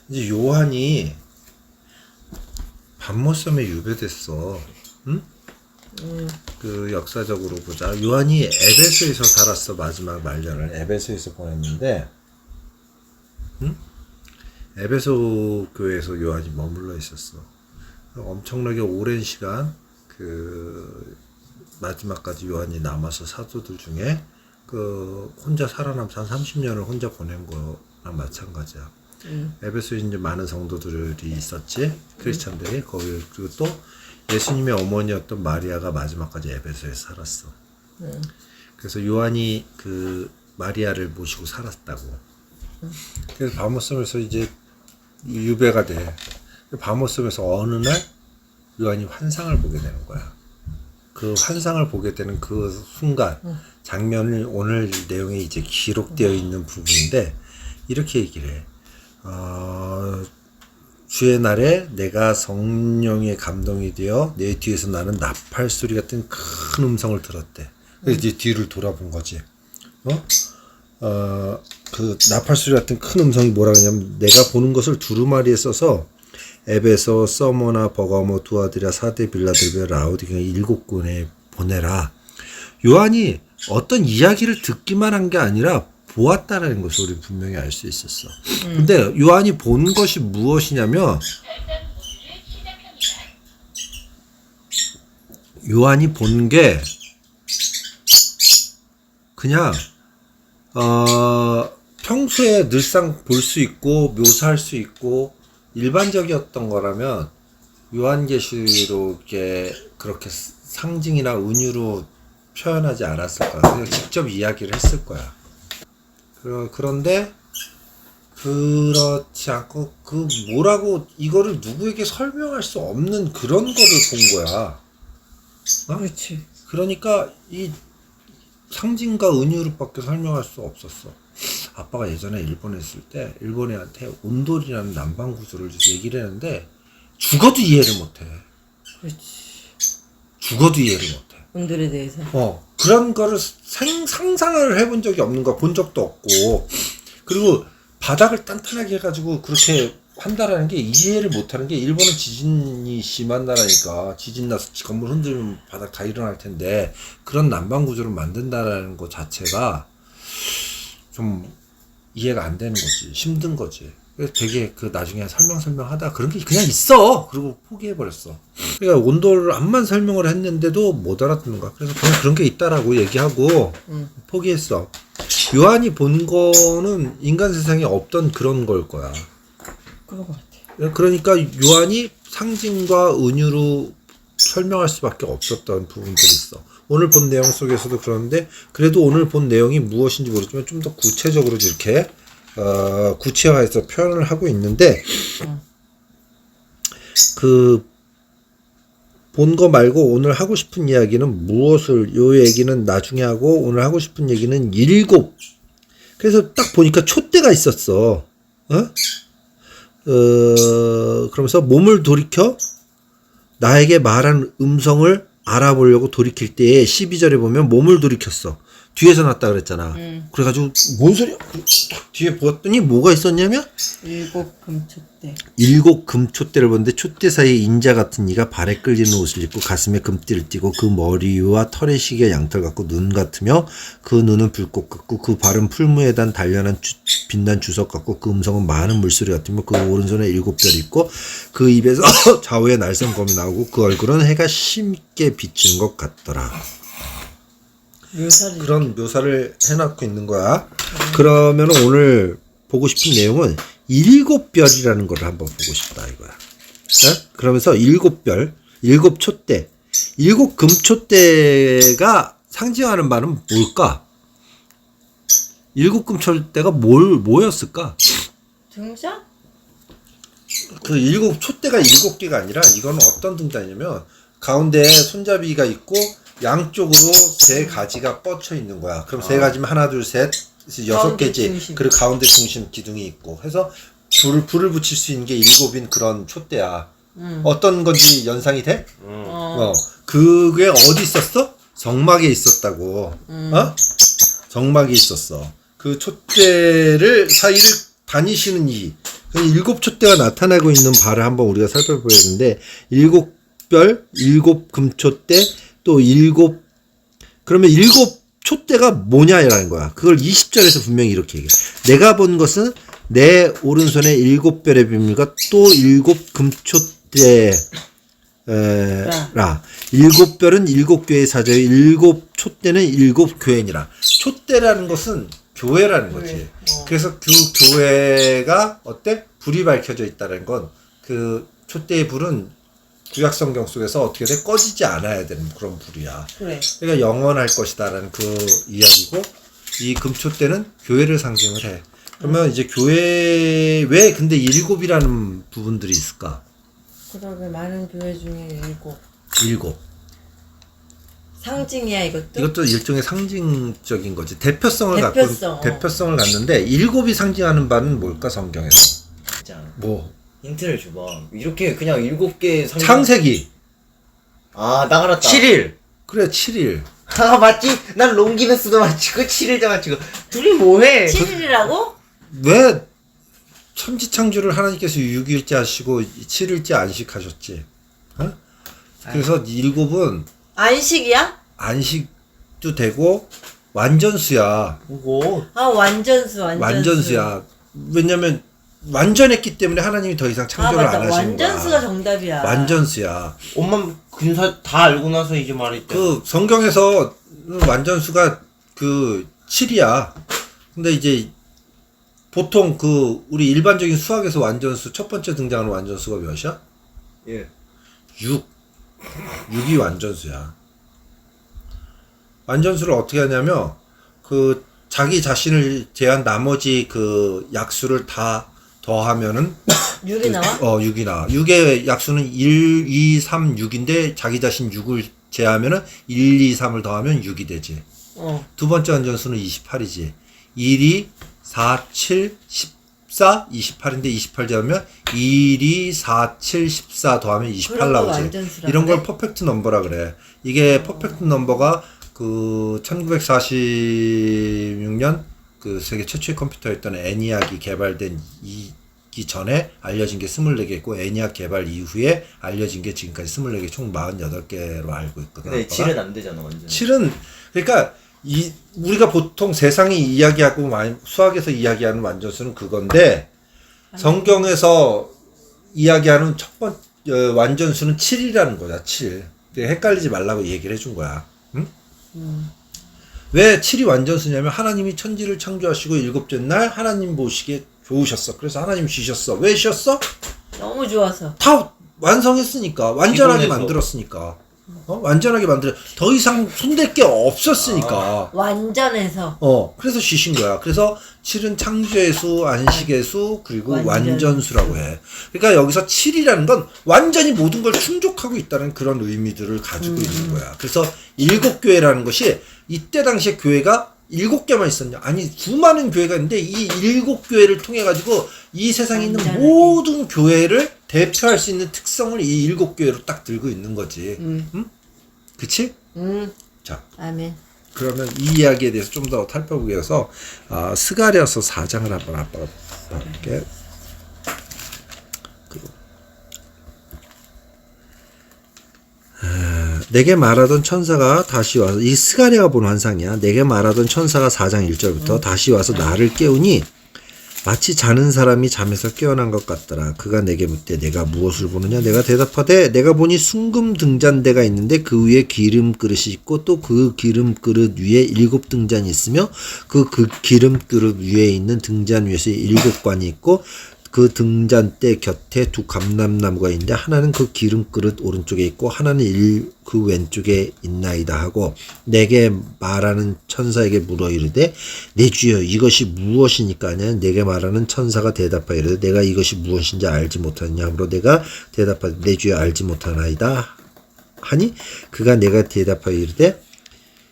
이제 요한이 밤모섬에 유배됐어. 응? 그 역사적으로 보자. 요한이 에베소에서 살았어. 마지막 말년을 에베소에서 보냈는데, 응? 에베소 교회에서 요한이 머물러 있었어. 엄청나게 오랜 시간 그 마지막까지 요한이 남아서 사도들 중에 그 혼자 살아남아서 한 30년을 혼자 보낸 거랑 마찬가지야. 에베소에 이제 많은 성도들이 있었지, 크리스찬들이. 거기 그리고 또 예수님의 어머니였던 마리아가 마지막까지 에베소에 살았어. 그래서 요한이 그 마리아를 모시고 살았다고. 그래서 밤모섬에서 이제 유배가 돼. 밤모섬에서 어느 날 요한이 환상을 보게 되는 거야. 그 환상을 보게 되는 그 순간 장면을 오늘 내용에 이제 기록되어 있는 부분인데 이렇게 얘기를 해. 주의 날에 내가 성령의 감동이 되어 내 뒤에서 나는 나팔 소리 같은 큰 음성을 들었대. 그래서 이제 뒤를 돌아본 거지. 그 나팔 소리 같은 큰 음성이 뭐라 그러냐면, 내가 보는 것을 두루마리에 써서 에베소, 서모나, 버가모, 두아디라, 사데, 빌라델비아, 라오디게아 7군에 보내라. 요한이 어떤 이야기를 듣기만 한 게 아니라 보았다라는 것을 우리 분명히 알 수 있었어. 근데 요한이 본 것이 무엇이냐면, 요한이 본 게 그냥 평소에 늘상 볼 수 있고 묘사할 수 있고 일반적이었던 거라면 요한계시록에 그렇게 상징이나 은유로 표현하지 않았을 거야. 그냥 직접 이야기를 했을 거야. 그런데 그렇지 않고 그 뭐라고 이거를 누구에게 설명할 수 없는 그런 거를 본 거야. 그렇지. 그러니까 이 상징과 은유로밖에 설명할 수 없었어. 아빠가 예전에 일본에 있을 때 일본애한테 온돌이라는 난방 구조를 얘기를 했는데 죽어도 이해를 못해. 그렇지. 죽어도 이해를 못해. 온돌에 대해서. 그런 거를 상상을 해본 적이 없는 거야. 본 적도 없고. 그리고 바닥을 단단하게 해가지고 그렇게 한다라는 게, 이해를 못하는 게, 일본은 지진이 심한 나라니까 지진 나서 건물 흔들면 바닥 다 일어날 텐데 그런 난방 구조를 만든다라는 것 자체가 좀 이해가 안 되는 거지. 힘든 거지. 그래서 되게 그 나중에 설명하다 그런 게 그냥 있어. 그리고 포기해버렸어. 그러니까 온돌을 암만 설명을 했는데도 못 알아듣는 거야. 그래서 그냥 그런 게 있다라고 얘기하고 포기했어. 요한이 본 거는 인간 세상에 없던 그런 걸 거야. 그런 것 같아. 그러니까 요한이 상징과 은유로 설명할 수밖에 없었던 부분들이 있어. 오늘 본 내용 속에서도 그런데, 그래도 오늘 본 내용이 무엇인지 모르지만 좀 더 구체적으로 이렇게 구체화해서 표현을 하고 있는데, 그 본 거 말고 오늘 하고 싶은 이야기는 무엇을, 요 얘기는 나중에 하고 오늘 하고 싶은 얘기는 7. 그래서 딱 보니까 촛대가 있었어. 그러면서 몸을 돌이켜 나에게 말한 음성을 알아보려고 돌이킬 때에 12절에 보면 몸을 돌이켰어. 뒤에서 났다 그랬잖아. 그래가지고 뭔 소리야? 뒤에 보았더니 뭐가 있었냐면 7 금촛대. 7 금촛대를 보는데, 촛대 사이에 인자 같은 이가 발에 끌리는 옷을 입고 가슴에 금띠를 띠고 그 머리와 털의 시계 양털 같고 눈 같으며 그 눈은 불꽃 같고 그 발은 풀무에 단 단련한 빛난 주석 같고 그 음성은 많은 물소리 같으며 그 오른손에 7별이 있고 그 입에서 좌우에 날선 검이 나오고 그 얼굴은 해가 심게 비치는 것 같더라. 묘사를. 그런 묘사를 해놓고 있는 거야. 그러면 오늘 보고 싶은 내용은 7별이라는 걸 한번 보고 싶다 이거야. 그러면서 7별, 7 촛대, 7 금촛대가 상징하는 바는 뭘까? 7 금촛대가 뭐였을까? 등장? 그 7 촛대가 7개가 아니라 이거는 어떤 등단이냐면, 가운데 손잡이가 있고 양쪽으로 3가지가 뻗쳐 있는 거야. 그럼 3가지면 하나, 둘, 셋, 6개지. 그리고 가운데 중심 기둥이 있고 해서 불을 붙일 수 있는 게 7인 그런 촛대야. 어떤 건지 연상이 돼? 그게 어디 있었어? 정막에 있었다고. 정막에 있었어. 그 촛대를 사이를 다니시는 이. 일곱 촛대가 나타나고 있는 바를 한번 우리가 살펴봐야 되는데, 일곱 별, 일곱 금촛대, 또 일곱, 그러면 일곱 촛대가 뭐냐라는 거야. 그걸 20절에서 분명히 이렇게 얘기해. 내가 본 것은 내 오른손에 일곱 별의 비밀과 또 일곱 금촛대, 라. 일곱 별은 일곱 교회의 사자요, 일곱 촛대는 일곱 교회니라. 촛대라는 것은 교회라는 거지. 그래서 그 교회가 어때? 불이 밝혀져 있다는 건 그 촛대의 불은 구약 성경 속에서 어떻게 돼? 꺼지지 않아야 되는 그런 불이야. 그래. 그러니까 영원할 것이다라는 그 이야기고, 이 금촛대는 교회를 상징을 해. 그러면 이제 교회 왜 근데 일곱이라는 부분들이 있을까? 그러게 많은 교회 중에 일곱. 상징이야 이것도. 이것도 일종의 상징적인 거지. 대표성을 대표성. 갖고 대표성을 갖는데, 일곱이 상징하는 바는 뭘까 성경에서? 진짜 뭐 힌트를 줘봐. 이렇게 그냥 7개 상징. 창세기. 아, 나 알았다. 7일. 그래 7일. 아, 맞지? 난 롱기너스도 맞히고 7일도 맞히고. 둘이 뭐해? 7일이라고? 왜 천지창조를 하나님께서 6일째 하시고 7일째 안식하셨지? 어? 그래서 일곱은 안식이야? 안식도 되고 완전수야. 뭐고? 아 완전수. 완전수야. 왜냐면 완전했기 때문에 하나님이 더 이상 창조를 맞다. 안 하신 거야. 완전수가 정답이야. 완전수야. 엄마 근사 다 알고 나서 이제 말했대. 그 성경에서 완전수가 그 7이야. 근데 이제 보통 그 우리 일반적인 수학에서 완전수 첫 번째 등장하는 완전수가 몇이야? 예. 6. 6이 완전수야. 완전수를 어떻게 하냐면 그 자기 자신을 제한 나머지 그 약수를 다 더하면은 6이 나와? 6이 나와. 6의 약수는 1, 2, 3, 6인데 자기 자신 6을 제하면은 1, 2, 3을 더하면 6이 되지. 두 번째 완전수는 28이지. 1, 2, 4, 7, 14, 28인데 28 제하면 1, 2, 4, 7, 14 더하면 28 나오지. 이런 걸 퍼펙트 넘버라 그래. 이게 퍼펙트 넘버가 그 1946년 그 세계 최초의 컴퓨터였던 애니악이 개발된 이 전에 알려진 게 24개 있고, 애니악 개발 이후에 알려진 게 지금까지 24개, 총 48개로 알고 있거든. 근데 7은 안 되잖아, 완전. 7은 그러니까 우리가 보통 세상이 이야기하고 수학에서 이야기하는 완전수는 그건데, 성경에서 이야기하는 첫 번째 완전수는 7이라는 거야. 7. 헷갈리지 말라고 얘기를 해준 거야. 응? 왜 7이 완전수냐면, 하나님이 천지를 창조하시고 일곱째 날 하나님 보시기에 좋으셨어. 그래서 하나님 쉬셨어. 왜 쉬었어? 너무 좋아서. 다 완성했으니까. 완전하게 기본에서. 만들었으니까. 완전하게 더 이상 손댈 게 없었으니까. 완전해서. 그래서 쉬신 거야. 그래서 7은 창조의 수, 안식의 수, 그리고 완전수라고 해. 그러니까 여기서 7이라는 건 완전히 모든 걸 충족하고 있다는 그런 의미들을 가지고 있는 거야. 그래서 7교회라는 것이, 이때 당시에 교회가 7개만 있었냐? 아니, 수많은 교회가 있는데 이 7교회를 통해 가지고 이 세상에 있는 모든 교회를 대표할 수 있는 특성을 이 7교회로 딱 들고 있는 거지. 응? 그치? 자, 아멘. 그러면 이 이야기에 대해서 좀 더 살펴보기 위해서 스가랴서 4장을 한번 아빠가 볼게. 내게 말하던 천사가 다시 와서, 이 스가랴가 본 환상이야. 내게 말하던 천사가 4장 1절부터 다시 와서 나를 깨우니 마치 자는 사람이 잠에서 깨어난 것 같더라. 그가 내게 묻되 내가 무엇을 보느냐? 내가 대답하되 내가 보니 순금 등잔대가 있는데 그 위에 기름 그릇이 있고, 또 그 기름 그릇 위에 7 등잔이 있으며 그 기름 그릇 위에 있는 등잔 위에서 7관이 있고, 그 등잔대 곁에 2 감람나무가 있는데 하나는 그 기름 그릇 오른쪽에 있고 하나는 그 왼쪽에 있나이다 하고, 내게 말하는 천사에게 물어 이르되 내 주여 이것이 무엇이니까 하냐? 내게 말하는 천사가 대답하여 이르되 내가 이것이 무엇인지 알지 못하느냐 하므로 내가 대답하되 내 주여 알지 못하나이다 하니, 그가 내가 대답하여 이르되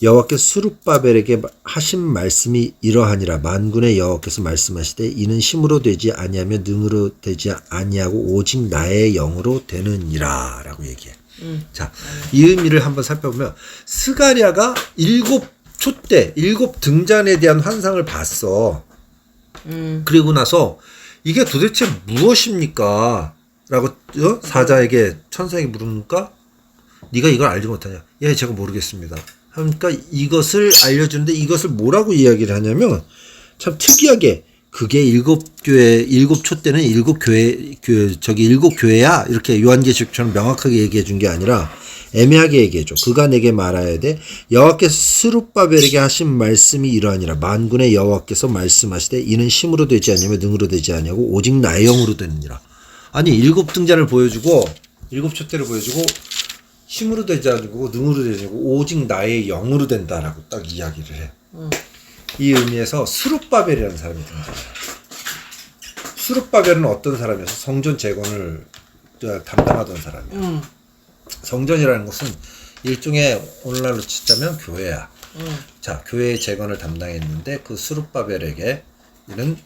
여호와께서 스룹바벨에게 하신 말씀이 이러하니라. 만군의 여호와께서 말씀하시되 이는 힘으로 되지 아니하며 능으로 되지 아니하고 오직 나의 영으로 되느니라 라고 얘기해. 자, 이 의미를 한번 살펴보면, 스가랴가 7 촛대, 7 등잔에 대한 환상을 봤어. 그리고 나서 이게 도대체 무엇입니까? 라고 사자에게 천사에게 물으니까 네가 이걸 알지 못하냐? 예, 제가 모르겠습니다. 그러니까 이것을 알려주는데 이것을 뭐라고 이야기를 하냐면 참 특이하게 그게 일곱 초 때는 일곱 교회야 이렇게 요한계시록처럼 명확하게 얘기해 준 게 아니라 애매하게 얘기해 줘. 그가 내게 말하야 돼. 여호와께서 스룹바벨에게 하신 말씀이 이러하니라. 만군의 여호와께서 말씀하시되 이는 힘으로 되지 않냐며 능으로 되지 않냐고 오직 나의 영으로 되느니라. 아니 일곱 등잔을 보여주고 일곱 촛대를 보여주고 힘으로 되지 않고 능으로 되지 않고 오직 나의 영으로 된다라고 딱 이야기를 해. 이 의미에서 스룹바벨이라는 사람이 등장해요. 스룹바벨은 어떤 사람이어서 성전 재건을 담당하던 사람이야. 성전이라는 것은 일종의 오늘날로 치자면 교회야. 자, 교회의 재건을 담당했는데 그 스룹바벨에게 이는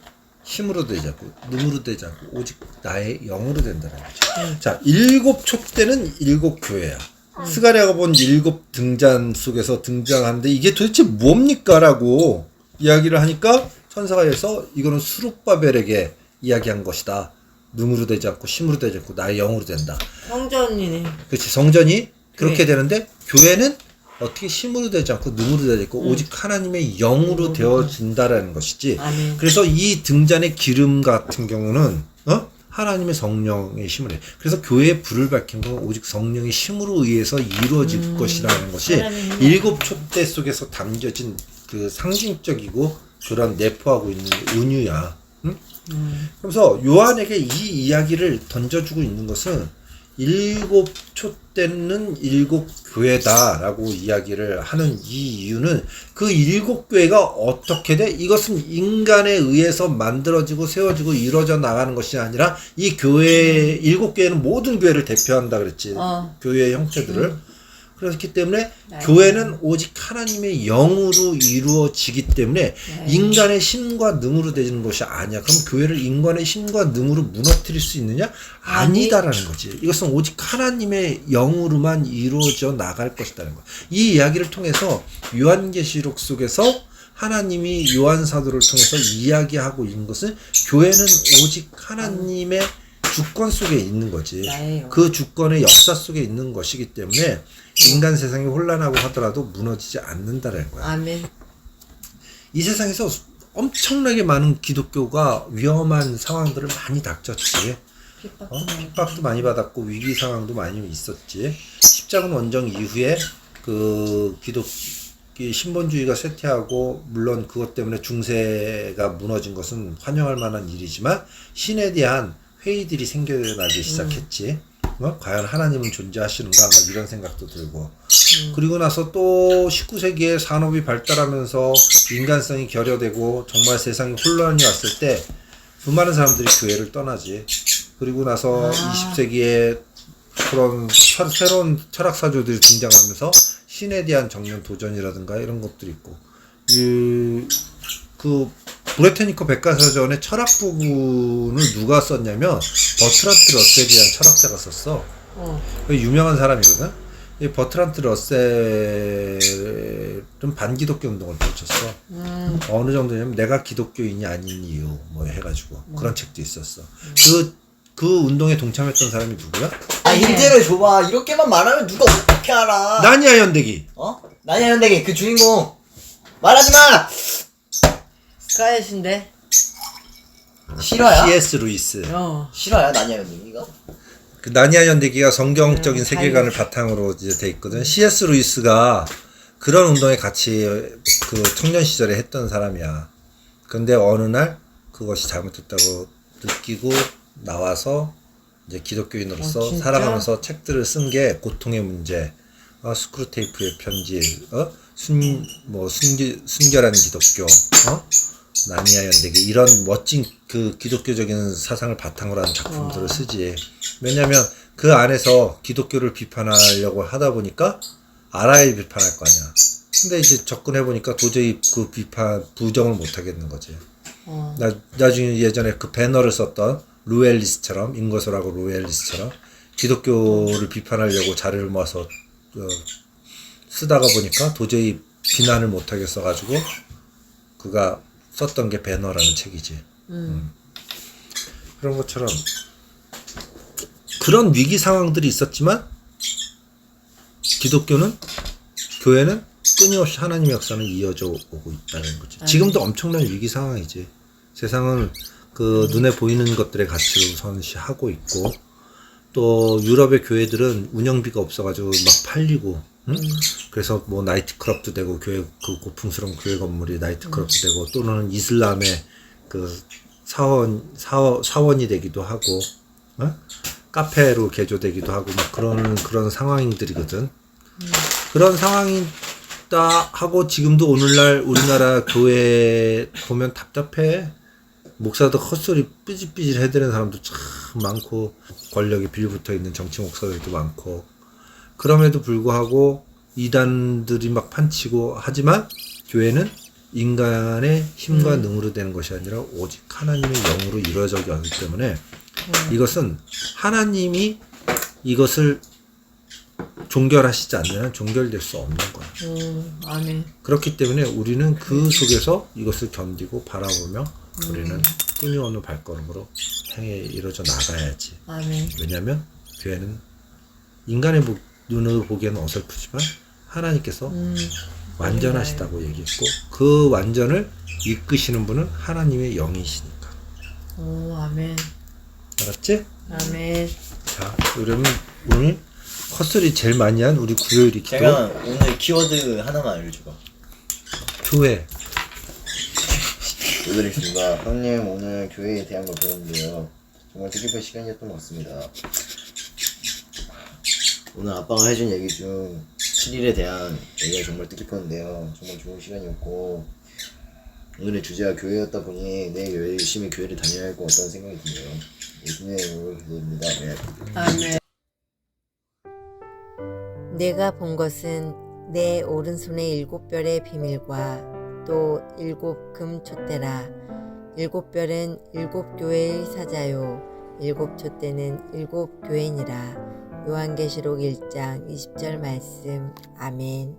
힘으로 되지 않고 능으로 되지 않고 오직 나의 영으로 된다는 거죠. 자, 일곱 촛대는 일곱 교회야. 스가랴가 본 일곱 등잔 속에서 등장하는데 이게 도대체 뭡니까? 라고 이야기를 하니까 천사가 해서 이거는 스룹바벨에게 이야기한 것이다. 능으로 되지 않고 힘으로 되지 않고 나의 영으로 된다. 성전이네. 그렇지. 성전이 그렇게 네. 되는데 교회는 어떻게 힘으로 되지 않고 능으로 되지 않고 오직 하나님의 영으로 되어진다라는 것이지. 아멘. 그래서 이 등잔의 기름 같은 경우는 하나님의 성령의 힘을 해. 그래서 교회에 불을 밝힌 건 오직 성령의 힘으로 의해서 이루어질 것이라는 것이 하나님의 일곱 촛대 속에서 담겨진 그 상징적이고 그런 내포하고 있는 은유야. 응? 그래서 요한에게 이 이야기를 던져주고 있는 것은 일곱 촛대는 일곱 교회다라고 이야기를 하는 이 이유는 그 일곱 교회가 어떻게 돼? 이것은 인간에 의해서 만들어지고 세워지고 이루어져 나가는 것이 아니라 이 교회 일곱 교회는 모든 교회를 대표한다 그랬지. 교회의 형태들을. 그렇기 때문에 교회는 오직 하나님의 영으로 이루어지기 때문에 인간의 힘과 능으로 되는 것이 아니야. 그럼 교회를 인간의 힘과 능으로 무너뜨릴 수 있느냐? 아니다라는 거지. 이것은 오직 하나님의 영으로만 이루어져 나갈 것이라는 거야. 이 이야기를 통해서 요한계시록 속에서 하나님이 요한 사도를 통해서 이야기하고 있는 것은 교회는 오직 하나님의 주권 속에 있는 거지. 그 주권의 역사 속에 있는 것이기 때문에 인간 세상이 혼란하고 하더라도 무너지지 않는다는 거야. 아멘. 이 세상에서 엄청나게 많은 기독교가 위험한 상황들을 많이 닥쳤지. 핍박도 많이 받았고 위기 상황도 많이 있었지. 십자군 원정 이후에 그 신본주의가 쇠퇴하고 물론 그것 때문에 중세가 무너진 것은 환영할 만한 일이지만 신에 대한 회의들이 생겨나기 시작했지. 과연 하나님은 존재하시는가 막 이런 생각도 들고 그리고 나서 또 19세기에 산업이 발달하면서 인간성이 결여되고 정말 세상이 혼란이 왔을 때 수많은 사람들이 교회를 떠나지. 그리고 나서 20세기에 그런 새로운 철학사조들이 등장하면서 신에 대한 정면 도전이라든가 이런 것들이 있고 그 브레테니커 백과사전의 철학 부분을 누가 썼냐면 버트란트 러셀이라는 철학자가 썼어. 유명한 사람이거든. 이 버트란트 러셀은 반기독교 운동을 펼쳤어. 어느 정도냐면 내가 기독교인이 아닌 이유 뭐 해가지고 그런 책도 있었어. 그 운동에 동참했던 사람이 누구야? 힌트를 줘봐. 이렇게만 말하면 누가 어떻게 알아? 나니아 연대기. 나니아 연대기 그 주인공 말하지 마. 스카이신데. 실화야? C.S. 루이스. 실화야 나니아 연대기가? 그 나니아 연대기가 성경적인 세계관을 바탕으로 이제 돼 있거든. C.S. 루이스가 그런 운동에 같이 그 청년 시절에 했던 사람이야. 근데 어느 날 그것이 잘못됐다고 느끼고 나와서 이제 기독교인으로서 살아가면서 책들을 쓴 게 고통의 문제, 스크루테이프의 편지, 순결한 기독교, 나니아 연대기 이런 멋진 그 기독교적인 사상을 바탕으로 하는 작품들을 쓰지. 왜냐면 그 안에서 기독교를 비판하려고 하다 보니까 알아야 비판할 거 아니야. 근데 이제 접근해 보니까 도저히 그 부정을 못 하겠는 거지. 나중에 예전에 그 배너를 썼던 루엘리스처럼 인거소라고 루엘리스처럼 기독교를 비판하려고 자료를 모아서 쓰다가 보니까 도저히 비난을 못 하겠어 가지고 그가 썼던 게 배너라는 책이지. 그런 것처럼 그런 위기 상황들이 있었지만 기독교는 교회는 끊임없이 하나님의 역사는 이어져 오고 있다는 거지. 지금도 엄청난 위기 상황이지. 세상은 그 눈에 보이는 것들의 가치로 선시하고 있고 또 유럽의 교회들은 운영비가 없어가지고 막 팔리고 응? 그래서 뭐 나이트클럽도 되고 교회 그 고풍스러운 교회 건물이 나이트클럽도 되고 또는 이슬람의 그 사원이 되기도 하고 어? 카페로 개조되기도 하고 막 그런 상황들이거든. 그런 상황이다 하고 지금도 오늘날 우리나라 교회 보면 답답해. 목사도 헛소리 삐질삐질 해대는 사람도 참 많고 권력이 빌붙어 있는 정치 목사들도 많고 그럼에도 불구하고 이단들이 막 판치고 하지만 교회는 인간의 힘과 능으로 되는 것이 아니라 오직 하나님의 영으로 이루어져기 하기 때문에 이것은 하나님이 이것을 종결하시지 않으면 종결될 수 없는 거야. 아멘. 그렇기 때문에 우리는 그 속에서 이것을 견디고 바라보며 우리는 끊임없는 발걸음으로 행해 이루어져 나가야지. 아멘. 왜냐하면 교회는 인간의 눈으로 보기에는 어설프지만 하나님께서 완전하시다고 얘기했고 그 완전을 이끄시는 분은 하나님의 영이시니까. 오, 아멘. 알았지? 아멘. 자, 그러면 오늘 컷소리 제일 많이 한 우리 구요일이 기도 제가 오늘 키워드 하나만 알려줘봐. 교회. 보여드리겠습니다. 형님 오늘 교회에 대한 걸 배웠는데요. 정말 뜻깊은 시간이었던 것 같습니다. 오늘 아빠가 해준 얘기 중 7일에 대한 얘기가 정말 뜻깊었는데요. 정말 좋은 시간이었고 오늘의 주제가 교회였다 보니 내일 열심히 교회를 다녀야 할 것 같다는 생각이 드네요. 예수님의 이름으로 기도드립니다. 네. 아멘. 내가 본 것은 내 오른손의 7별의 비밀과 또 7금 촛대라. 7별은 7교회의 사자요 7촛대는 7교회니라. 요한계시록 1장 20절 말씀. 아멘.